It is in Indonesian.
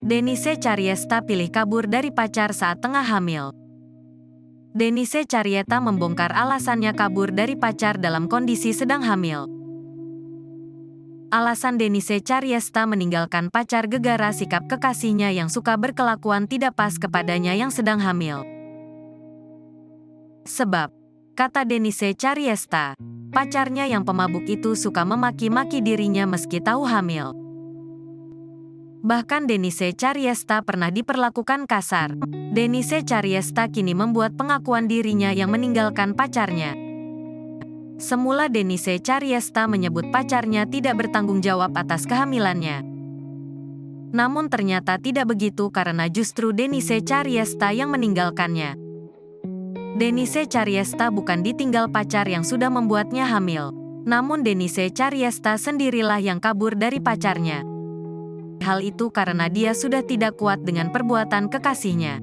Denise Cariesta pilih kabur dari pacar saat tengah hamil. Denise Cariesta membongkar alasannya kabur dari pacar dalam kondisi sedang hamil. Alasan Denise Cariesta meninggalkan pacar gegara sikap kekasihnya yang suka berkelakuan tidak pas kepadanya yang sedang hamil. Sebab, kata Denise Cariesta, pacarnya yang pemabuk itu suka memaki-maki dirinya meski tahu hamil. Bahkan Denise Cariesta pernah diperlakukan kasar. Denise Cariesta kini membuat pengakuan dirinya yang meninggalkan pacarnya. Semula Denise Cariesta menyebut pacarnya tidak bertanggung jawab atas kehamilannya. Namun ternyata tidak begitu karena justru Denise Cariesta yang meninggalkannya. Denise Cariesta bukan ditinggal pacar yang sudah membuatnya hamil. Namun Denise Cariesta sendirilah yang kabur dari pacarnya. Hal itu karena dia sudah tidak kuat dengan perbuatan kekasihnya.